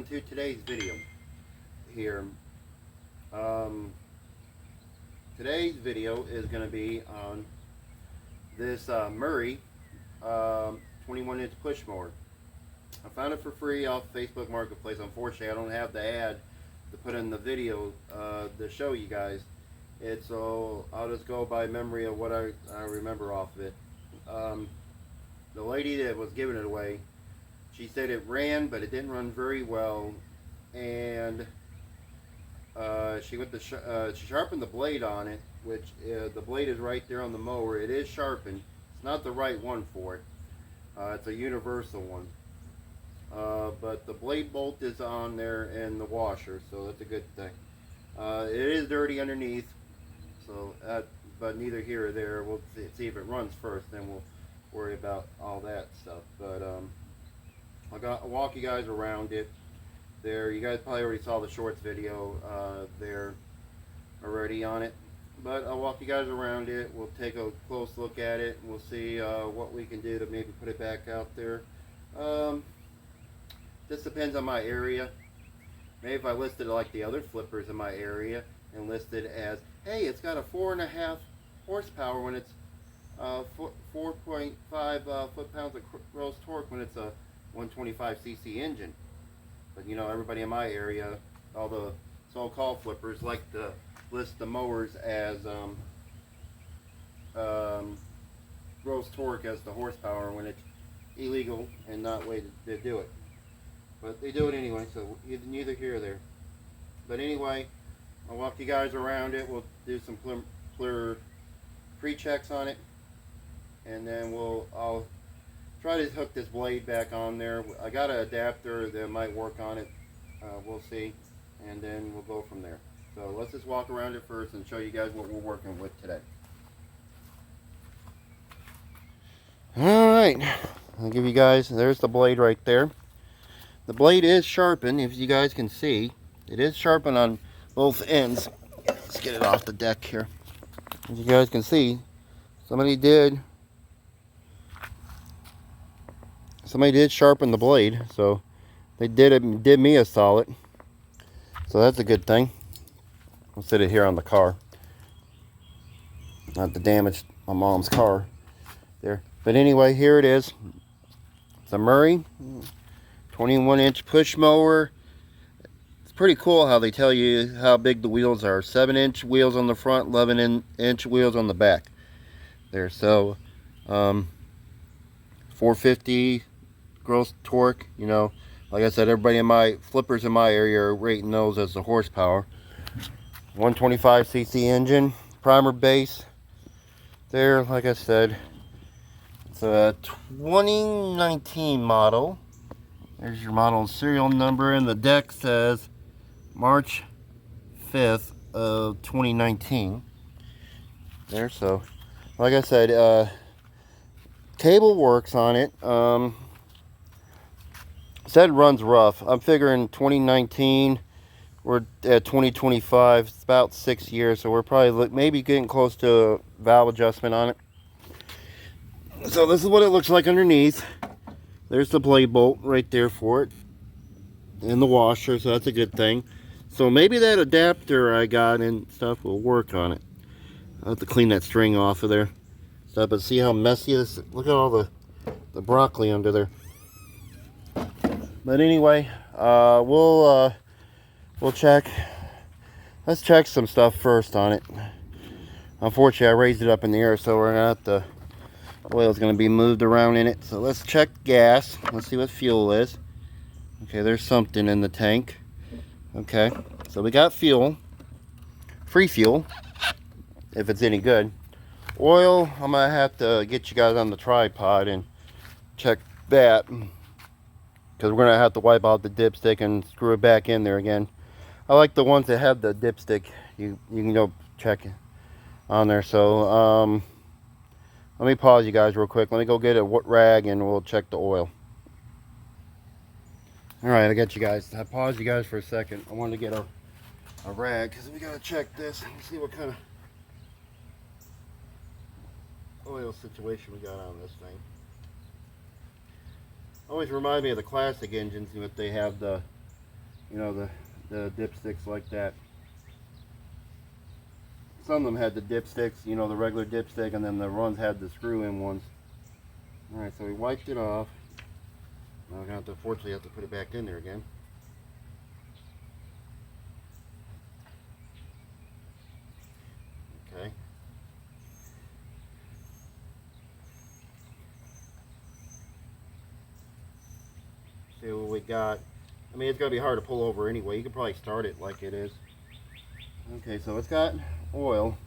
to today's video here. Today's video is going to be on this Murray 21-inch push mower. I found it for free off Facebook Marketplace. Unfortunately, I don't have the ad to put in the video to show you guys it, so I'll just go by memory of what I remember off of it. The lady that was giving it away, she said it ran, but it didn't run very well, and she went to she sharpened the blade on it, which the blade is right there on the mower. It is sharpened. It's not the right one for it. It's a universal one, but the blade bolt is on there and the washer, so that's a good thing. It is dirty underneath, so but neither here or there. We'll see if it runs first, then we'll worry about all that stuff. But I'll walk you guys around it. There, you guys probably already saw the shorts video there already on it, but I'll walk you guys around it. We'll take a close look at it, and we'll see what we can do to maybe put it back out there. This depends on my area. Maybe if I listed it like the other flippers in my area and listed as, hey, it's got a 4.5 horsepower when it's 4.5 foot-pounds of gross torque when it's a 125cc engine. But you know, everybody in my area, all the so-called flippers, like to list the mowers as gross torque as the horsepower when it's illegal and not way to do it. But they do it anyway, so neither here or there. But anyway, I'll walk you guys around it. We'll do some pre-checks on it, and then I'll try to hook this blade back on there. I got an adapter that might work on it. We'll see, and then we'll go from there. So let's just walk around it first and show you guys what we're working with today. Alright, I'll give you guys, there's the blade right there. The blade is sharpened, if you guys can see. It is sharpened on both ends. Let's get it off the deck here. As you guys can see, somebody did sharpen the blade, so they did me a solid. So that's a good thing. I'll sit it here on the car, not to damage my mom's car there. But anyway, here it is. It's a Murray 21-inch push mower. It's pretty cool how they tell you how big the wheels are. 7-inch wheels on the front, 11-inch wheels on the back there. So 450 gross torque. You know, like I said, everybody in my flippers in my area are rating those as the horsepower. 125cc engine, primer base there. Like I said, it's a 2019 model. There's your model and serial number, and the deck says March 5th of 2019 there. So like I said, cable works on it. Said runs rough. I'm figuring 2019, we're at 2025. It's about 6 years, so we're probably maybe getting close to a valve adjustment on it. So this is what it looks like underneath. There's the blade bolt right there for it, and the washer, so that's a good thing. So maybe that adapter I got and stuff will work on it. I'll have to clean that string off of there. But see how messy this is? Look at all the broccoli under there. But anyway, we'll check. Let's check some stuff first on it. Unfortunately, I raised it up in the air, so we're gonna have to. Oil's going to be moved around in it. So let's check gas. Let's see what fuel is. Okay, there's something in the tank. Okay, so we got fuel. Free fuel, if it's any good. Oil, I'm going to have to get you guys on the tripod and check that, because we're going to have to wipe out the dipstick and screw it back in there again. I like the ones that have the dipstick. You can go check it on there. So, let me pause you guys real quick. Let me go get a rag and we'll check the oil. Alright, I got you guys. I paused you guys for a second. I wanted to get a rag because we got to check this and see what kind of oil situation we got on this thing. Always remind me of the classic engines, if they have the You know, the dipsticks like that. Some of them had the dipsticks, you know, the regular dipstick, and then the ones had the screw-in ones. Alright, so we wiped it off. Now we're going to unfortunately have to put it back in there again. Okay. See what we got. I mean, it's going to be hard to pull over anyway. You can probably start it like it is. Okay, so it's got oil.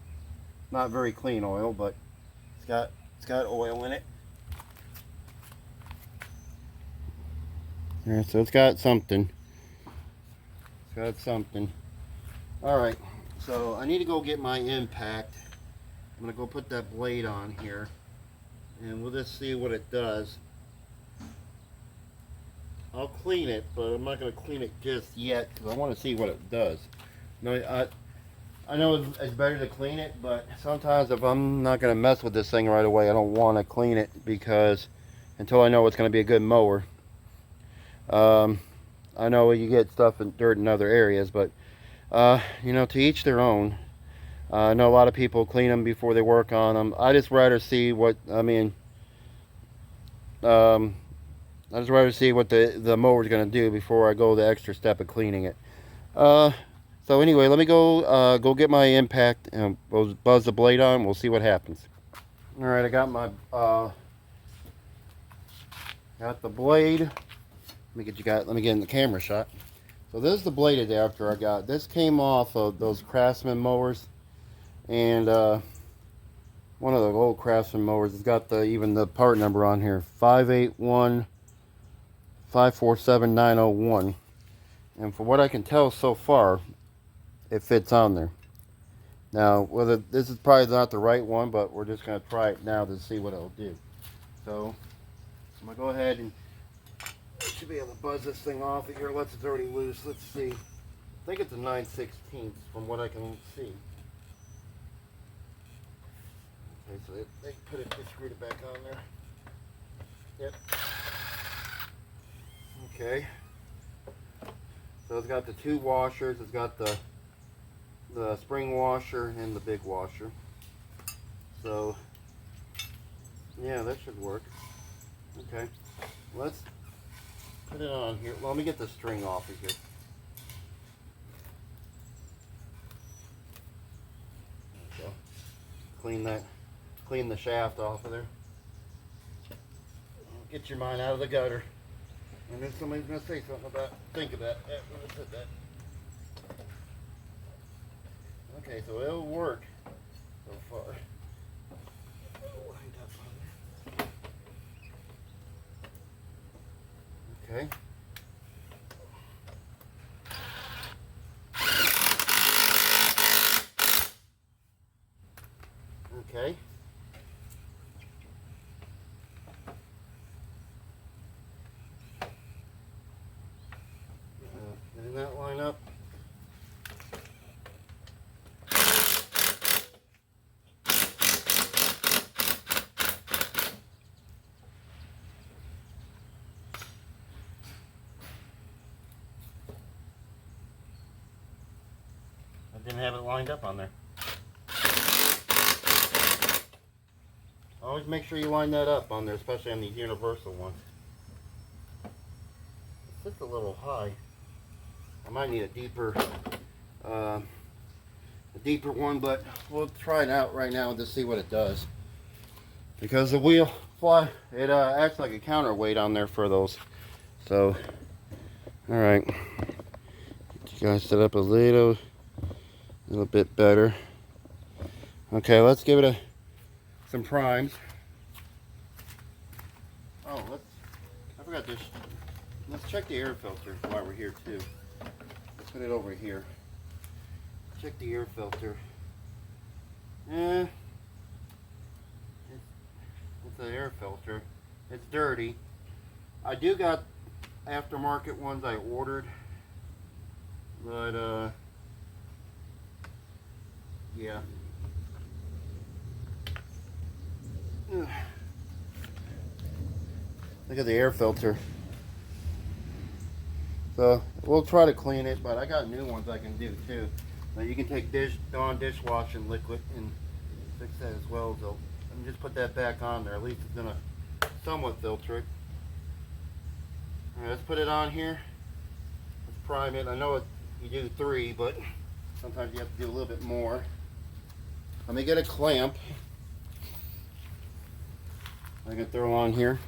Not very clean oil, but it's got oil in it. Yeah, so it's got something. It's got something. Alright, so I need to go get my impact. I'm going to go put that blade on here. And we'll just see what it does. I'll clean it, but I'm not going to clean it just yet because I want to see what it does. No, I know it's better to clean it, but sometimes if I'm not going to mess with this thing right away, I don't want to clean it because until I know it's going to be a good mower. I know you get stuff and dirt in other areas, but you know, to each their own. I know a lot of people clean them before they work on them. I just rather see what, I mean, I just rather see what the mower's going to do before I go the extra step of cleaning it. So anyway, let me go get my impact and we'll buzz the blade on. We'll see what happens. All right, I got my got the blade. Let me get in the camera shot. So this is the blade adapter I got. This came off of those Craftsman mowers, and one of the old Craftsman mowers has got even the part number on here, 581547901. And for what I can tell so far, it fits on there. Now, whether this is probably not the right one, but we're just going to try it now to see what it'll do. So I'm going to go ahead and I should be able to buzz this thing off of here unless it's already loose. Let's see. I think it's a 9/16 from what I can see. Okay, so they screwed it back on there. Yep. Okay. So it's got the two washers. It's got the spring washer and the big washer. So yeah, that should work. Okay. Let's put it on here. Well, let me get the string off of here. There we go. Clean the shaft off of there. Get your mind out of the gutter. And then somebody's gonna say something think about that when I said that. Okay, so it'll work so far. Okay. Okay. Didn't that line up? I didn't have it lined up on there. Always make sure you line that up on there, especially on these universal ones. It's just a little high. I might need a deeper one, but we'll try it out right now to see what it does. Because the wheel fly, it acts like a counterweight on there for those. So, all right, get you guys set up a little bit better. Okay, let's give it some primes. Oh, I forgot this. Let's check the air filter while we're here too. Let's put it over here. Check the air filter. It's an air filter. It's dirty. I do got aftermarket ones I ordered, but yeah. Look at the air filter. So So we'll try to clean it, but I got new ones I can do too. Now you can take Dawn dishwashing liquid and fix that as well. So let me just put that back on there. At least it's gonna somewhat filter it. All right, let's put it on here. Let's prime it. I know you do 3, but sometimes you have to do a little bit more. Let me get a clamp. I can throw on here.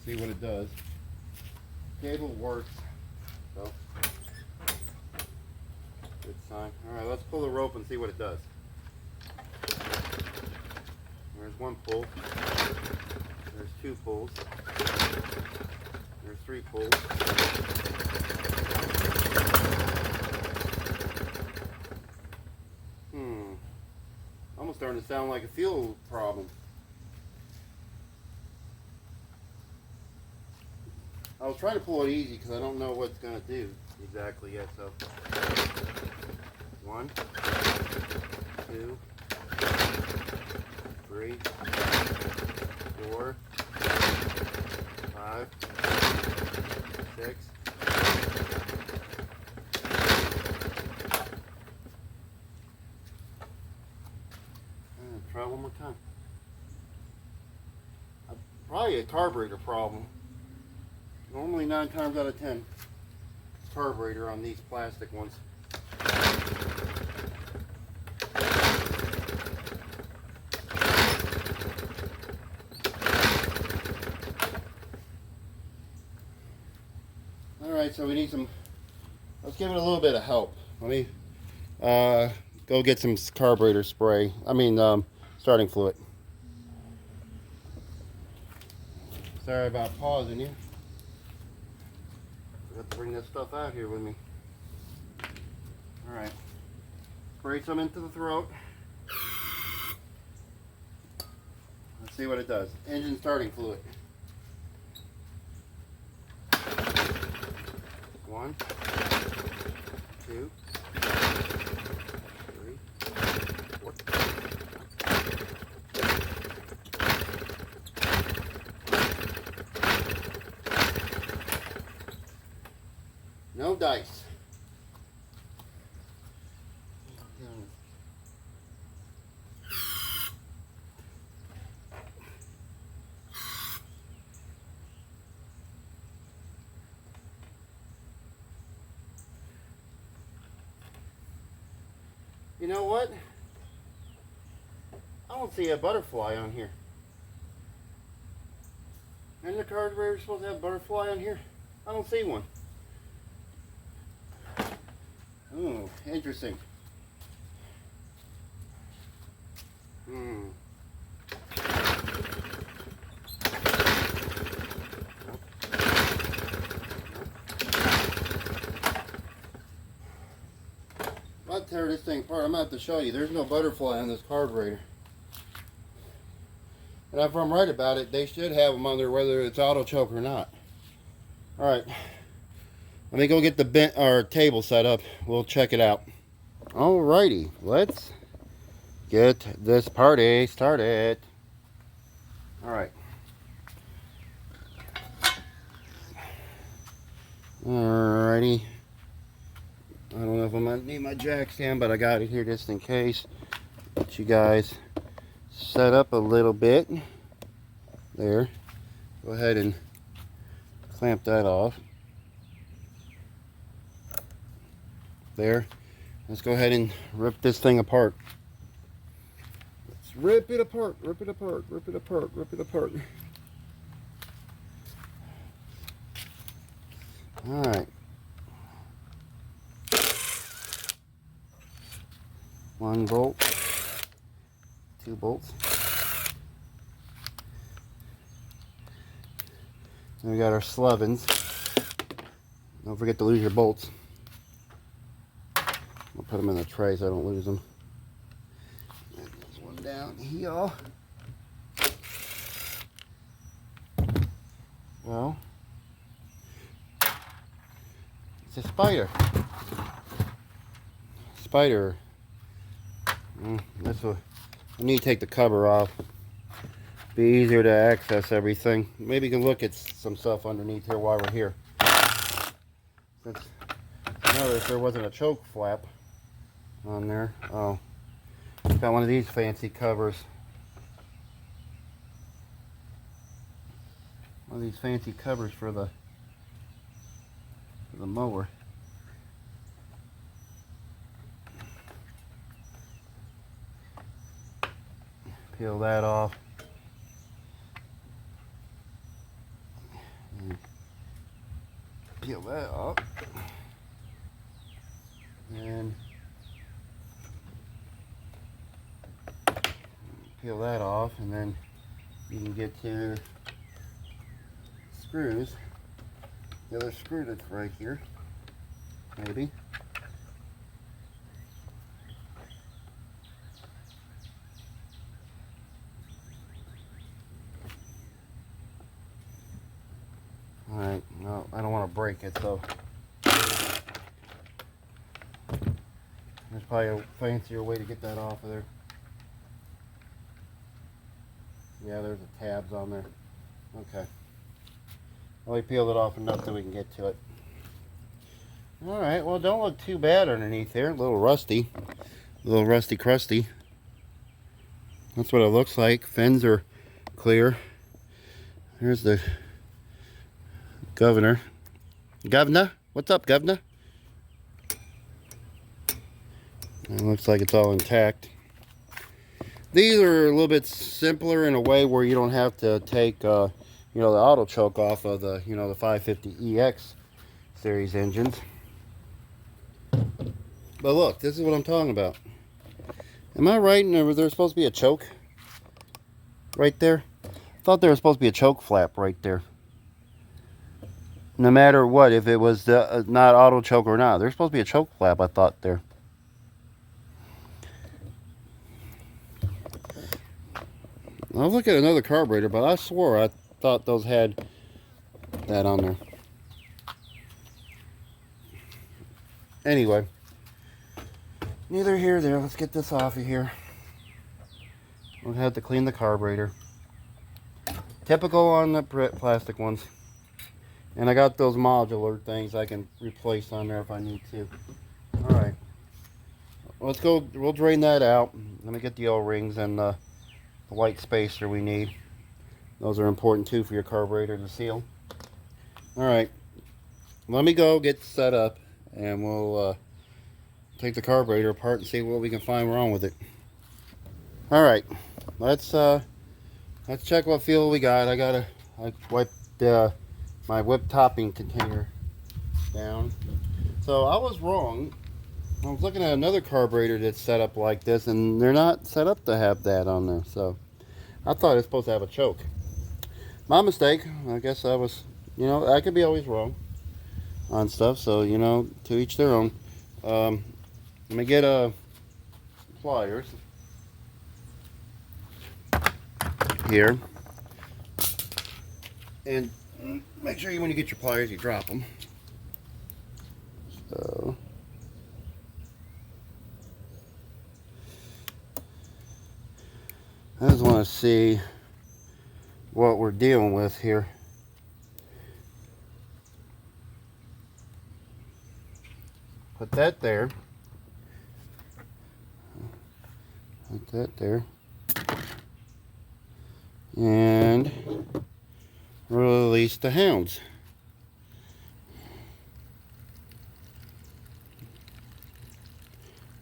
See what it does. Cable works. So good sign. All right, let's pull the rope and see what it does. There's 1 pull. There's 2 pulls. There's 3 pulls. Almost starting to sound like a fuel problem. I was trying to pull it easy because I don't know what it's going to do exactly yet. So 1, 2, 3, 4, 5, 6. Try one more time. Probably a carburetor problem. Normally 9 times out of 10, carburetor on these plastic ones. Alright, so we need some, let's give it a little bit of help. Let me go get some carburetor spray. Starting fluid. Sorry about pausing you. I have to bring this stuff out here with me. Alright. Spray some into the throat. Let's see what it does. Engine starting fluid. 1, 2, 3, 4. No dice. You know what? I don't see a butterfly on here. Isn't the carburetor supposed to have a butterfly on here? I don't see one. Oh, interesting. I'll tear this thing apart. I'm going to have to show you. There's no butterfly on this carburetor. And if I'm right about it, they should have them on there whether it's auto choke or not. Alright. Let me go get the table set up. We'll check it out. Alrighty. Let's get this party started. Alright. Alrighty. I don't know if I'm going to need my jack stand, but I got it here just in case. Get you guys set up a little bit. There. Go ahead and clamp that off. There. Let's go ahead and rip this thing apart. Let's rip it apart, rip it apart, rip it apart, rip it apart. Alright. 1 bolt, 2 bolts. And we got our slovens. Don't forget to lose your bolts. I'll put them in the tray so I don't lose them. And there's one down here. Well, it's a spider. Spider. That's what I need to take the cover off. Be easier to access everything. Maybe you can look at some stuff underneath here while we're here. I noticed there wasn't a choke flap on there. Oh, got one of these fancy covers. One of these fancy covers for the mower. Peel that off. And peel that off. And peel that off, and then you can get to screws. The other screw that's right here, maybe. Alright, no, I don't want to break it, so there's probably a fancier way to get that off of there. Yeah, there's the tabs on there. Okay. Well, we peeled it off enough that we can get to it. Alright, well, don't look too bad underneath here. A little rusty. A little rusty crusty. That's what it looks like. Fins are clear. There's the governor. Governor? What's up, governor? It looks like it's all intact. These are a little bit simpler in a way where you don't have to take you know, the auto choke off of the, you know, the 550EX series engines. But look, this is what I'm talking about. Am I right? Was there supposed to be a choke right there? I thought there was supposed to be a choke flap right there. No matter what, if it was not auto choke or not, there's supposed to be a choke flap, I thought there. I'll look at another carburetor, but I swore I thought those had that on there. Anyway, neither here nor there. Let's get this off of here. We'll have to clean the carburetor. Typical on the plastic ones. And I got those modular things I can replace on there if I need to. Alright. Let's go. We'll drain that out. Let me get the O-rings and the white spacer we need. Those are important too for your carburetor to seal. Alright, let me go get set up and we'll take the carburetor apart and see what we can find wrong with it. Alright, let's check what fuel we got. I wiped my whip topping container down. So I was wrong. I was looking at another carburetor that's set up like this, and they're not set up to have that on there. So I thought it was supposed to have a choke. My mistake. I guess I was, you know, I could be always wrong on stuff. So, you know, to each their own. Let me get pliers here. And make sure when you get your pliers, you drop them. So I just want to see what we're dealing with here. Put that there. Put that there. And release the hounds.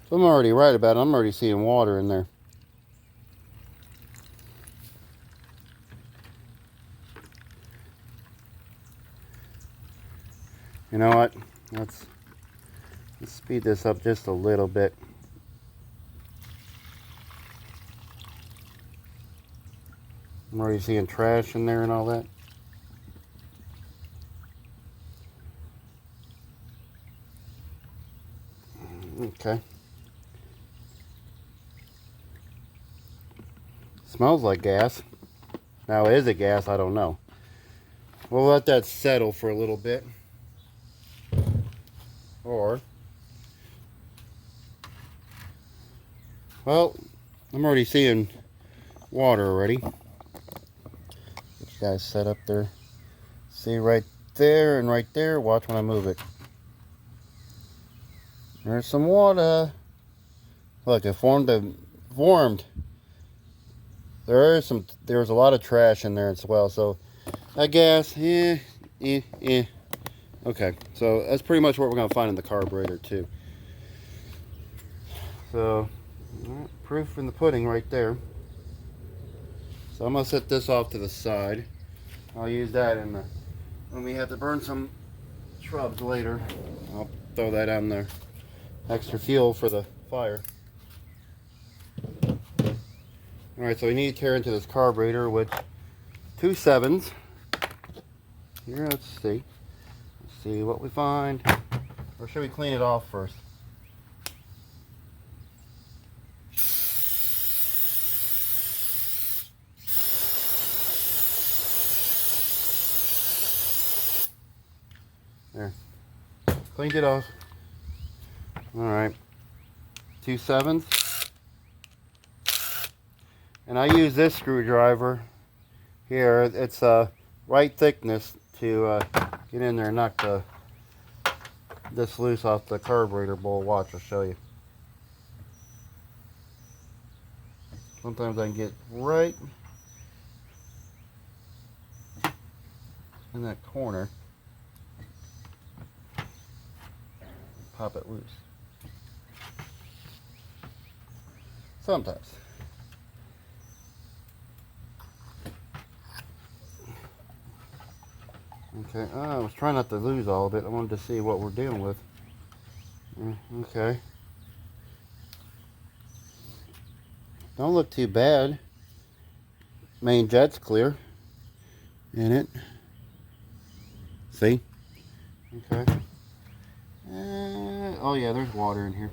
So I'm already right about it. I'm already seeing water in there. You know what? Let's speed this up just a little bit. I'm already seeing trash in there and all that. Okay. Smells like gas. Now, is it gas? I don't know. We'll let that settle for a little bit. Or, well, I'm already seeing water already. Get you guys set up there. See right there and right there. Watch when I move it. There's some water. Look, it formed. There's a lot of trash in there as well. So I guess, Okay, so that's pretty much what we're gonna find in the carburetor too. So proof in the pudding right there. So I'm gonna set this off to the side. I'll use that when we have to burn some shrubs later. I'll throw that on there. Extra fuel for the fire. Alright, so we need to tear into this carburetor with 2 7s. Here, let's see. Let's see what we find. Or should we clean it off first? There. Cleaned it off. Alright. 2 7s. And I use this screwdriver here. It's right thickness to get in there and knock this loose off the carburetor bowl. Watch, I'll show you. Sometimes I can get right in that corner. Pop it loose. Sometimes. Okay, I was trying not to lose all of it. I wanted to see what we're dealing with. Okay. Don't look too bad. Main jet's clear in it. See? Okay. Oh yeah, there's water in here.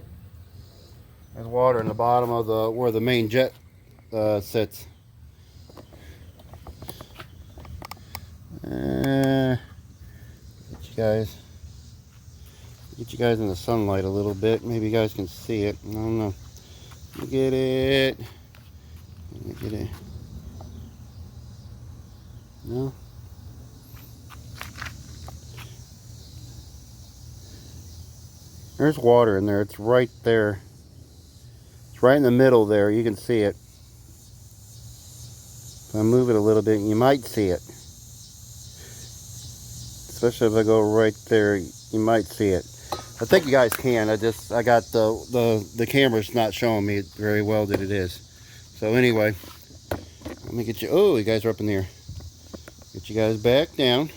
There's water in the bottom of where the main jet sits. Get you guys in the sunlight a little bit. Maybe you guys can see it. I don't know. Let me get it. Let me get it. No. There's water in there. It's right there. It's right in the middle there. You can see it. If I move it a little bit, you might see it. Especially if I go right there, you might see it. I think you guys can. I got the camera's not showing me very well that it is. So anyway, let me get you. Oh, you guys are up in the air. Get you guys back down.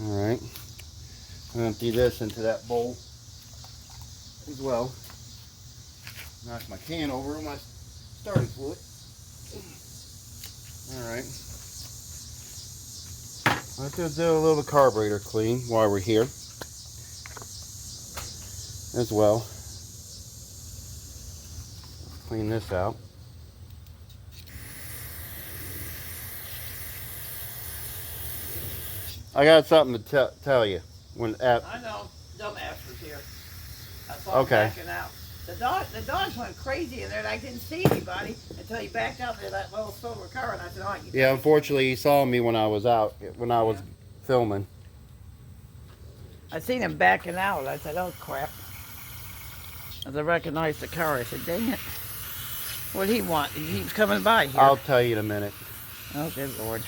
All right. I'm gonna empty this into that bowl as well. Knock my can over on my starting fluid. All right. Let's just do a little carburetor clean while we're here as well. Clean this out. I got something to tell you. I know, dumbass was here. I saw him Okay. backing out. The dogs went crazy in there and I didn't see anybody until he backed out to that little silver car and I said, oh, you Yeah, unfortunately he saw me when I was out, when I was filming. I seen him backing out. I said, oh crap. As I recognized the car, I said, dang it. What did he want? He keeps coming by here. I'll tell you in a minute. Oh, good Lord.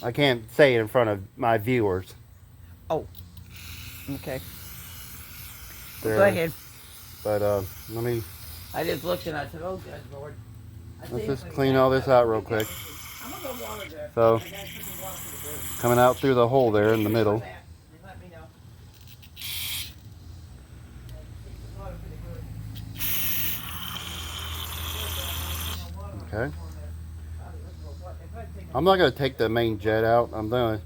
I can't say it in front of my viewers. Oh, okay. There. Go ahead. But let me. I just looked and I said, oh, good Lord. Let's just clean all this out real quick. I'm going to go water there. So, coming out through the hole there in the middle. Let me know. Okay. I'm not going to take the main jet out. I'm going to.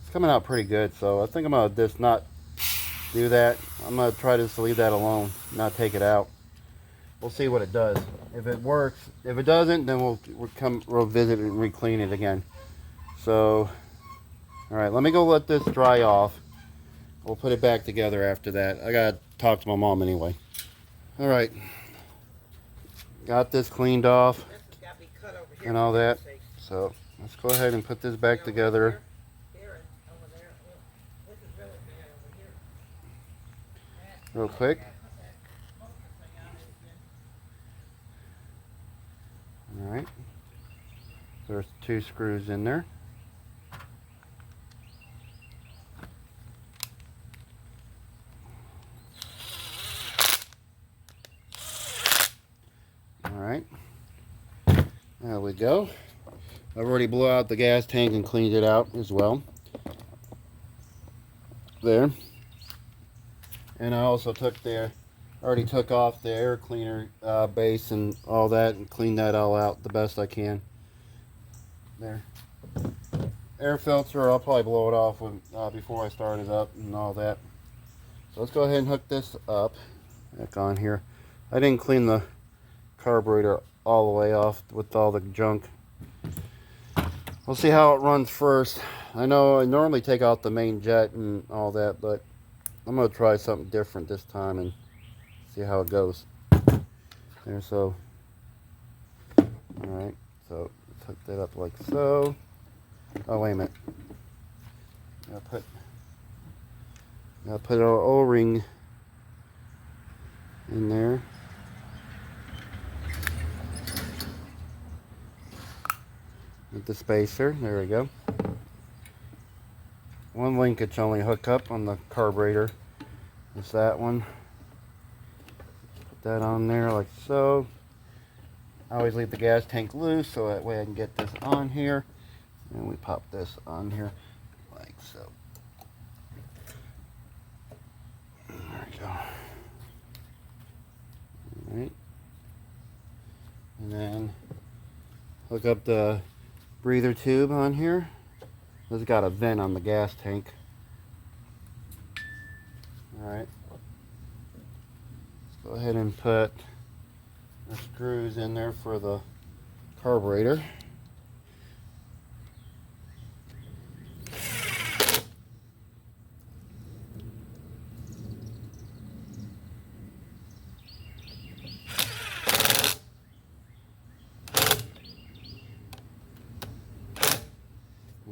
It's coming out pretty good, so I think I'm going to just not do that. I'm going to try just to leave that alone, not take it out. We'll see what it does. If it works, if it doesn't, then we'll visit and re-clean it again. So, all right, let me go let this dry off. We'll put it back together after that. I got to talk to my mom anyway. All right. Got this cleaned off and all that. So let's go ahead and put this back together. Real quick. Alright. There's 2 screws in there. Alright. There we go. I've already blew out the gas tank and cleaned it out as well. There. And I also already took off the air cleaner base and all that and cleaned that all out the best I can. There. Air filter, I'll probably blow it off before I start it up and all that. So let's go ahead and hook this up back on here. I didn't clean the carburetor all the way off with all the junk. We'll see how it runs first. I know I normally take out the main jet and all that, but I'm going to try something different this time and see how it goes. There, so. Alright, so let's hook that up like so. Oh, wait a minute. Gotta put an O-ring in there. With the spacer, there we go. One linkage only hook up on the carburetor. It's that one. Put that on there like so. I always leave the gas tank loose so that way I can get this on here. And we pop this on here like so. There we go. Alright. And then hook up the breather tube on here. This has got a vent on the gas tank. Alright. Let's go ahead and put the screws in there for the carburetor.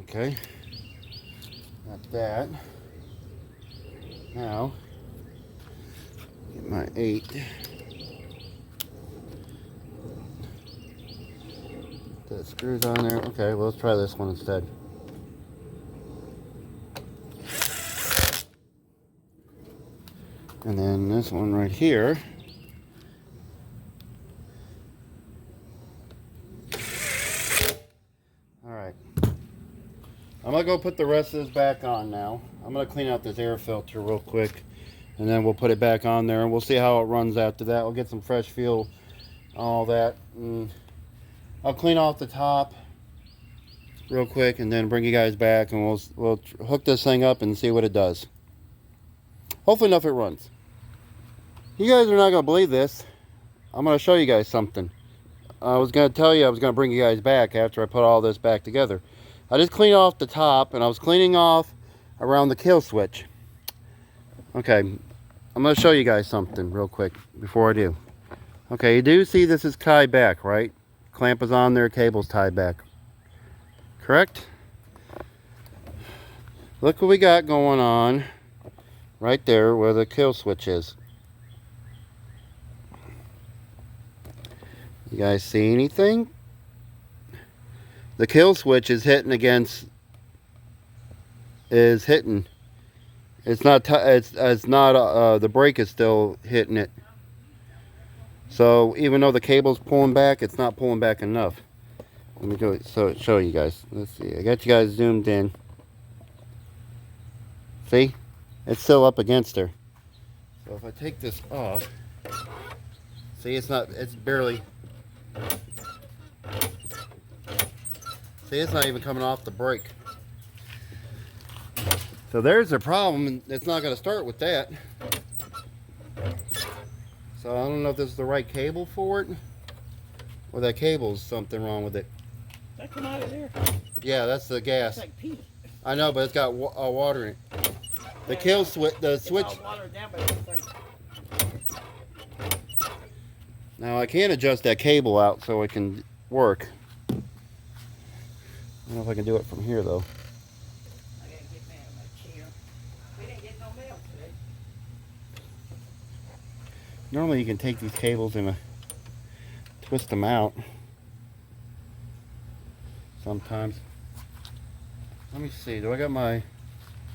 Okay, got that. Now, get my 8. The screws on there. Okay, well, let's try this one instead. And then this one right here. Alright. I'm going to go put the rest of this back on now. I'm going to clean out this air filter real quick. And then we'll put it back on there. And we'll see how it runs after that. We'll get some fresh fuel. All that. And I'll clean off the top real quick. And then bring you guys back. And we'll hook this thing up and see what it does. Hopefully enough it runs. You guys are not going to believe this. I'm going to show you guys something. I was going to tell you I was going to bring you guys back after I put all this back together. I just cleaned off the top, and I was cleaning off around the kill switch. Okay, I'm going to show you guys something real quick before I do. Okay, you do see this is tied back, right? Clamp is on there, cable's tied back. Correct? Look what we got going on right there where the kill switch is. You guys see anything? The kill switch is hitting against. It's not. The brake is still hitting it. So even though the cable's pulling back, it's not pulling back enough. Let me go show you guys. Let's see. I got you guys zoomed in. See? It's still up against her. So if I take this off, see, it's not. It's barely. See, it's not even coming off the brake. So there's a problem, and it's not going to start with that. So I don't know if this is the right cable for it, or that cable's something wrong with it. That come out of there? Yeah, that's the gas. It's like pee. I know, but it's got water in it. The kill switch, the switch. It's all watered down, but it's like... Now I can adjust that cable out so it can work. I don't know if I can do it from here though. I gotta get mad at my chair. We didn't get no mail today. Normally you can take these cables and twist them out. Sometimes. Let me see, do I got my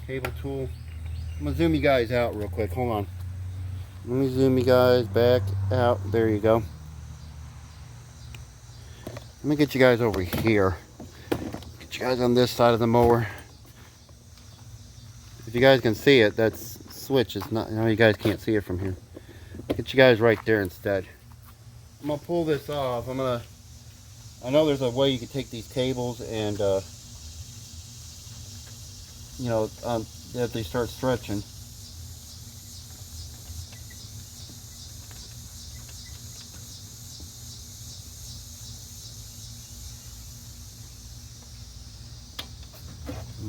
cable tool? I'm gonna zoom you guys out real quick, hold on. Let me zoom you guys back out, there you go. Let me get you guys over here. Get you guys on this side of the mower. If you guys can see it, that switch is not, you guys can't see it from here. Get you guys right there instead. I'm gonna pull this off. I know there's a way you can take these cables and if they start stretching.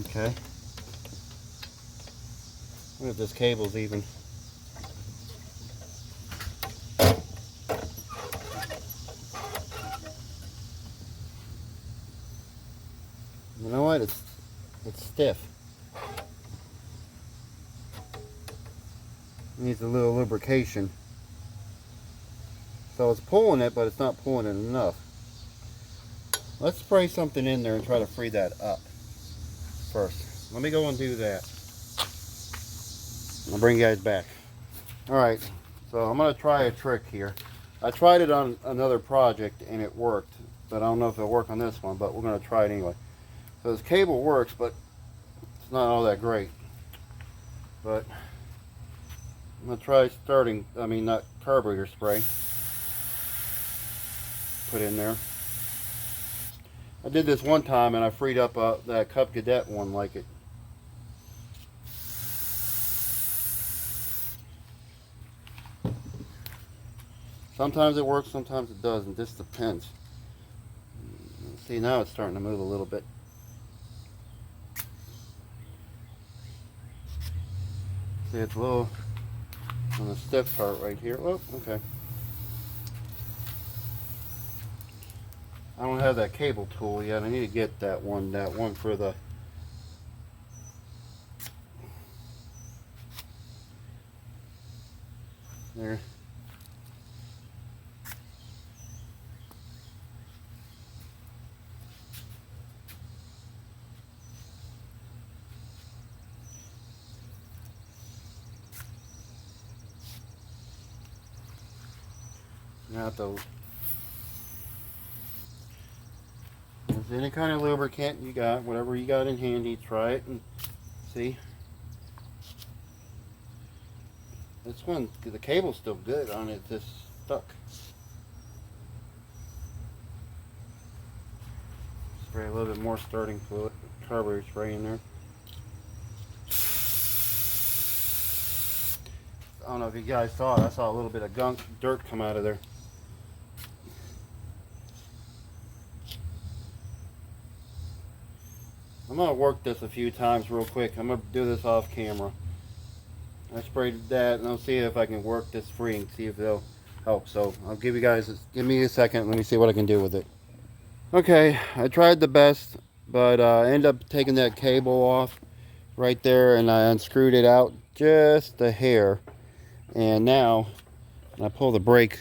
Okay. Look if this cable's even. You know what? It's stiff. It needs a little lubrication. So it's pulling it, but it's not pulling it enough. Let's spray something in there and try to free that up first. Let me go and do that. I'll bring you guys back. Alright, so I'm going to try a trick here. I tried it on another project and it worked, but I don't know if it'll work on this one, but we're going to try it anyway. So this cable works, but it's not all that great. But I'm going to try not carburetor spray. Put in there. I did this one time and I freed up that Cub Cadet one like it. Sometimes it works, sometimes it doesn't. Just depends. See, now it's starting to move a little bit. See, it's a little on the stiff part right here. Oh, okay. I don't have that cable tool yet. I need to get that one for the there. Now any kind of lubricant you got, whatever you got in handy, try it and see. This one, the cable's still good on it, just stuck. Spray a little bit more starting fluid, carburetor spray in there. I don't know if you guys saw it, I saw a little bit of gunk, dirt come out of there. I'm going to work this a few times real quick. I'm going to do this off camera. I sprayed that and I'll see if I can work this free and see if it'll help. So I'll give me a second. Let me see what I can do with it. Okay, I tried the best, but I ended up taking that cable off right there and I unscrewed it out just a hair. And now I pull the brake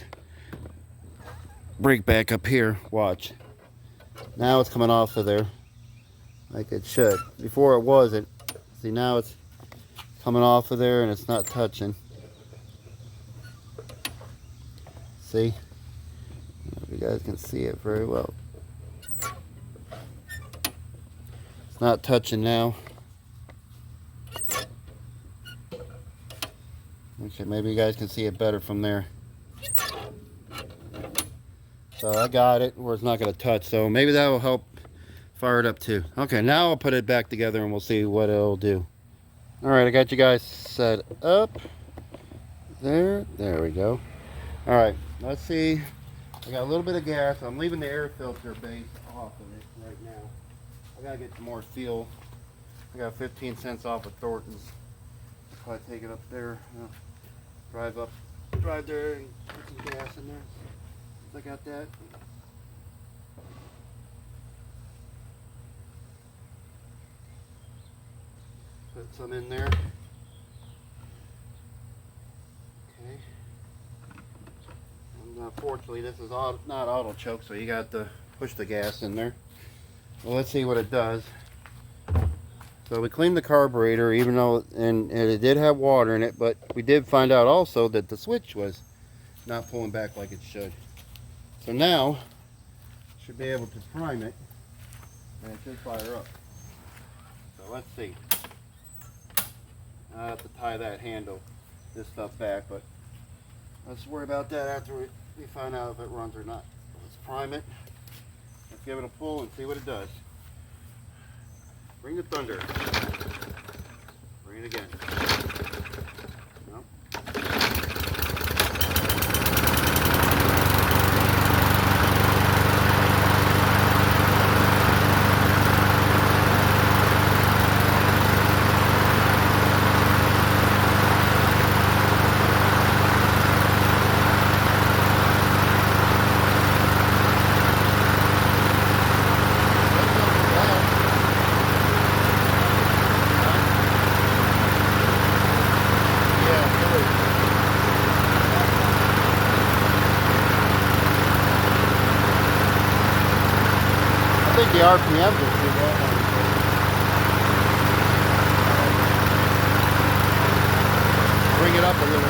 back up here. Watch. Now it's coming off of there. Like it should. Before it wasn't. See, now it's coming off of there and it's not touching. See? I don't know if you guys can see it very well. It's not touching now. Okay, maybe you guys can see it better from there. So I got it where it's not going to touch. So maybe that will help fire it up too. Okay, now I'll put it back together and we'll see what it'll do. Alright, I got you guys set up. There we go. Alright, let's see. I got a little bit of gas. I'm leaving the air filter base off of it right now. I gotta get some more fuel. I got 15 cents off of Thornton's. Probably take it up there. Drive there and put some gas in there. I got that. Put some in there. Okay. And unfortunately, this is not auto choke, so you got to push the gas in there. Well, let's see what it does. So we cleaned the carburetor, even though and it did have water in it, but we did find out also that the switch was not pulling back like it should. So now should be able to prime it, and it should fire up. So let's see. I have to tie that handle, this stuff back, but let's worry about that after we find out if it runs or not. Let's prime it. Let's give it a pull and see what it does. Bring the thunder. Bring it again. Nope. I think the RPM will do that. Bring it up a little bit.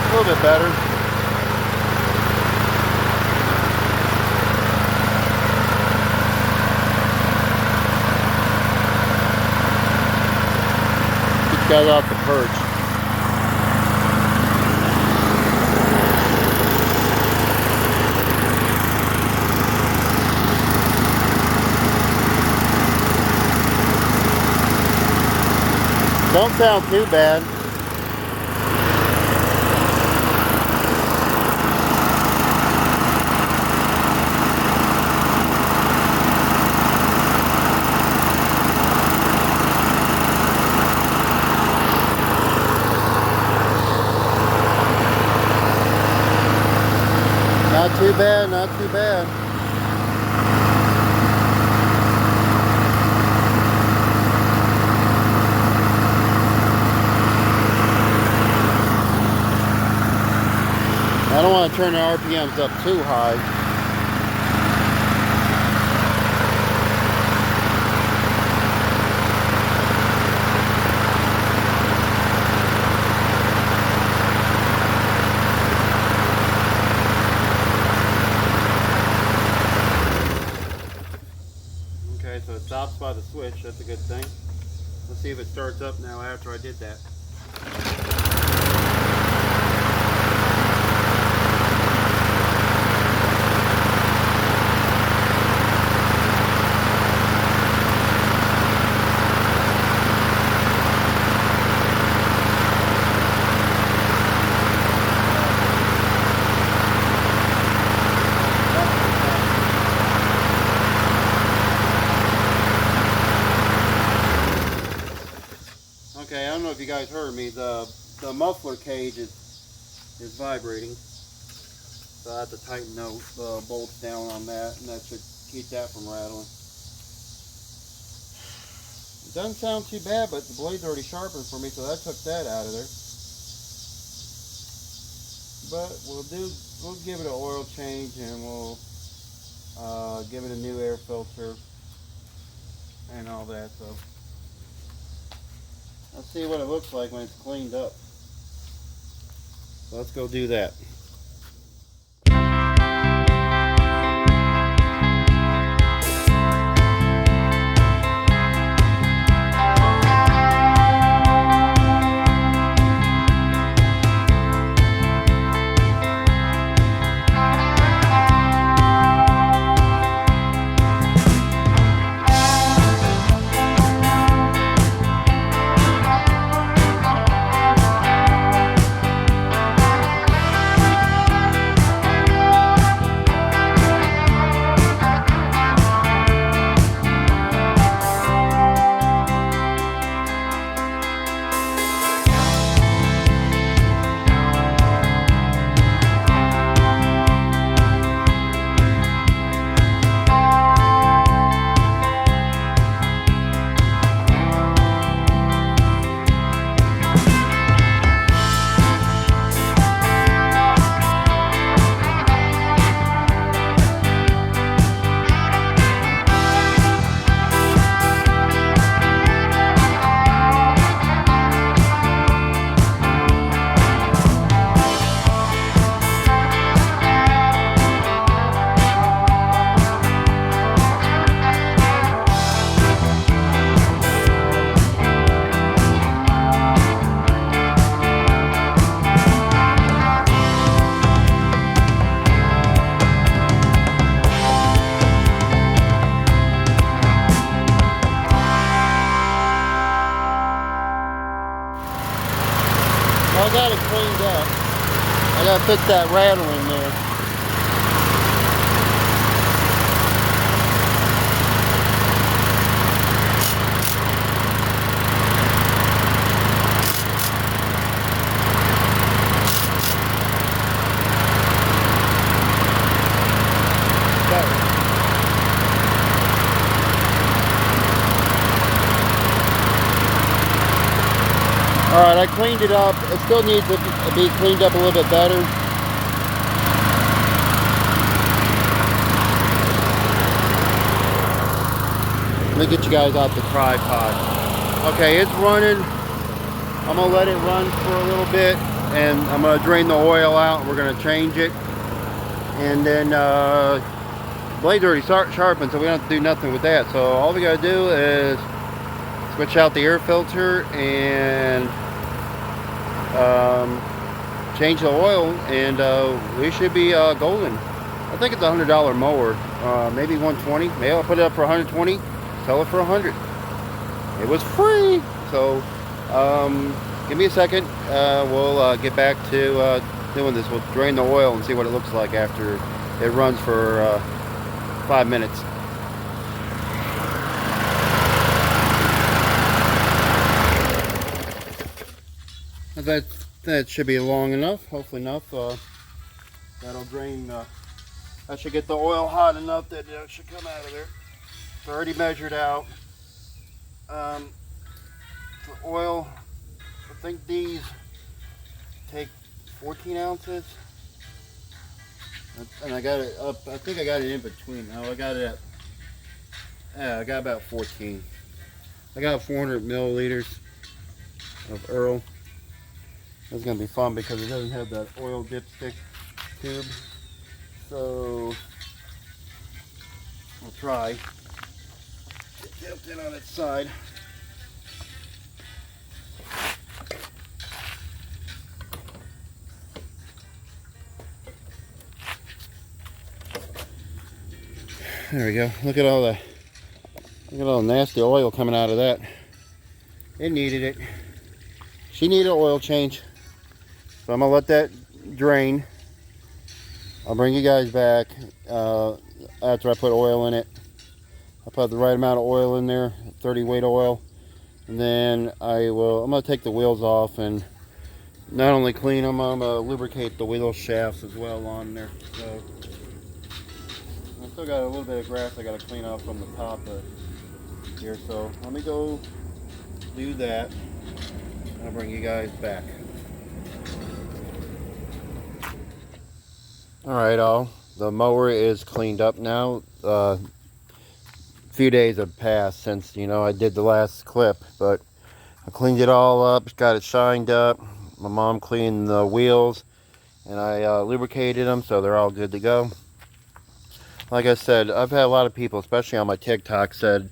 A little bit better. Keep that off the perch. Don't sound too bad. Not too bad, not too bad. I don't want to turn the RPMs up too high. Okay, so it stops by the switch. That's a good thing. Let's see if it starts up now after I did that. Okay, I don't know if you guys heard me. The muffler cage is vibrating, so I have to tighten the bolts down on that, and that should keep that from rattling. It doesn't sound too bad, but the blade's already sharpened for me, so that took that out of there. But we'll give it an oil change, and we'll give it a new air filter and all that. So let's see what it looks like when it's cleaned up. So let's go do that. I got it cleaned up. I gotta fix that rattle in there. Alright, I cleaned it up. It still needs to be cleaned up a little bit better. Let me get you guys off the tripod. Okay, it's running. I'm going to let it run for a little bit, and I'm going to drain the oil out. We're going to change it. And then the blade's already sharpened, so we don't have to do nothing with that. So all we got to do is switch out the air filter and change the oil, and we should be golden. I think it's a $100 mower, maybe 120. Maybe I'll put it up for 120, sell it for 100. It was free, so give me a second. We'll get back to doing this. We'll drain the oil and see what it looks like after it runs for 5 minutes. That should be long enough, hopefully enough. That'll drain. I should get the oil hot enough that it should come out of there. It's already measured out. The oil, I think these take 14 ounces. And I got it up, I think I got it in between. Oh, I got it at, yeah, I got about 14. I got 400 milliliters of Earl. It's going to be fun because it doesn't have that oil dipstick tube. So I'll try. Get tipped in on its side. There we go. Look at all the nasty oil coming out of that. It needed it. She needed an oil change. So I'm gonna let that drain. I'll bring you guys back after I put oil in it. I put the right amount of oil in there, 30 weight oil, and then I'm gonna take the wheels off and not only clean them, I'm gonna lubricate the wheel shafts as well on there. So I still got a little bit of grass I gotta clean off from the top here. So let me go do that. I'll bring you guys back. Alright, the mower is cleaned up now. A few days have passed since, I did the last clip, but I cleaned it all up, got it shined up. My mom cleaned the wheels, and I lubricated them, so they're all good to go. Like I said, I've had a lot of people, especially on my TikTok, said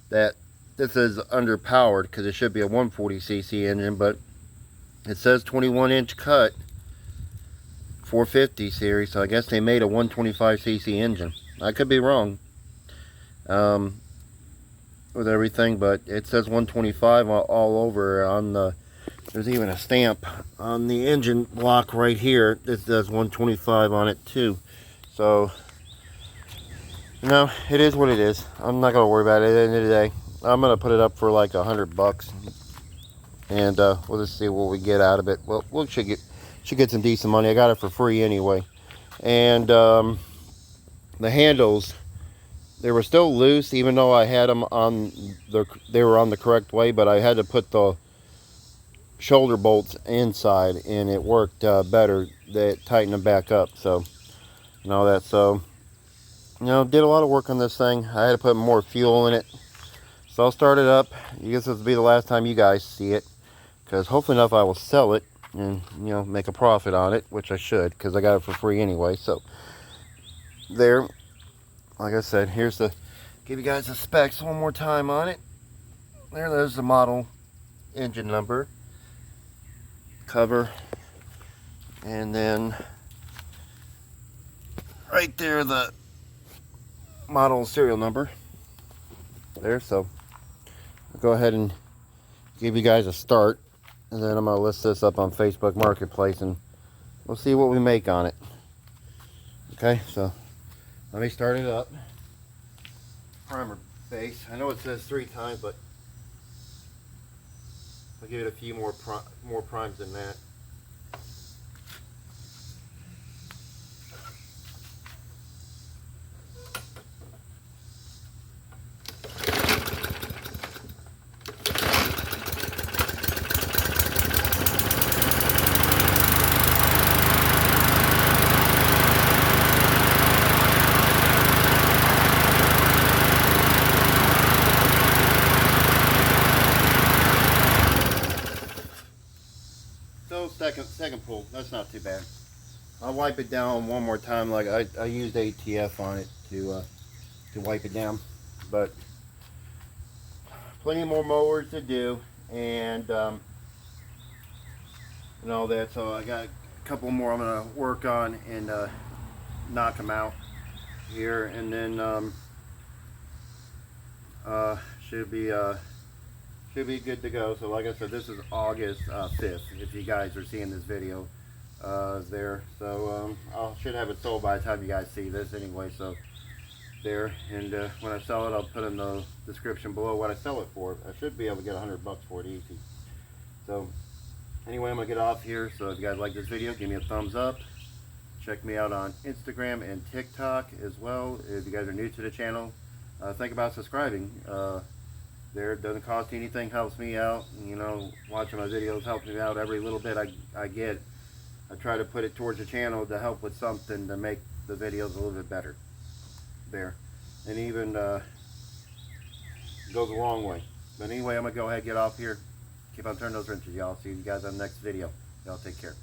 that this is underpowered because it should be a 140cc engine, but it says 21-inch cut 450 series, so I guess they made a 125cc engine. I could be wrong with everything, but it says 125 all over on the. There's even a stamp on the engine block right here that says 125 on it too. So it is what it is. I'm not gonna worry about it at the end of the day. I'm gonna put it up for like $100, and we'll just see what we get out of it. Well, we should get some decent money. I got it for free anyway, and the handles, they were still loose, even though I had them they were on the correct way, but I had to put the shoulder bolts inside, and it worked better. They tightened them back up. So did a lot of work on this thing. I had to put more fuel in it. So I'll start it up. I guess this will be the last time you guys see it, because hopefully enough I will sell it and make a profit on it, which I should, because I got it for free anyway. So there, like I said, here's give you guys the specs one more time on it. There's the model, engine number, cover, and then right there the model serial number there. So I'll go ahead and give you guys a start. and then I'm gonna list this up on Facebook Marketplace, and we'll see what we make on it. Okay, so let me start it up. Primer base. I know it says 3 times, but I'll give it a few more primes than that. So second pull, that's not too bad. I'll wipe it down one more time. Like I used ATF on it to wipe it down, but plenty more mowers to do, and all that. So I got a couple more I'm gonna work on and knock them out here, and then should be good to go. So like I said, this is August 5th, if you guys are seeing this video there. So I should have it sold by the time you guys see this anyway. So there, and when I sell it, I'll put in the description below what I sell it for. I should be able to get $100 for it easy. So anyway, I'm gonna get off here. So if you guys like this video, give me a thumbs up. Check me out on Instagram and TikTok as well. If you guys are new to the channel, think about subscribing. There, it doesn't cost anything, helps me out. You know, watching my videos helps me out. Every little bit I get, I try to put it towards the channel to help with something to make the videos a little bit better. There, and even goes a long way. But anyway, I'm gonna go ahead and get off here. Keep on turning those wrenches, y'all. See you guys on the next video. Y'all take care.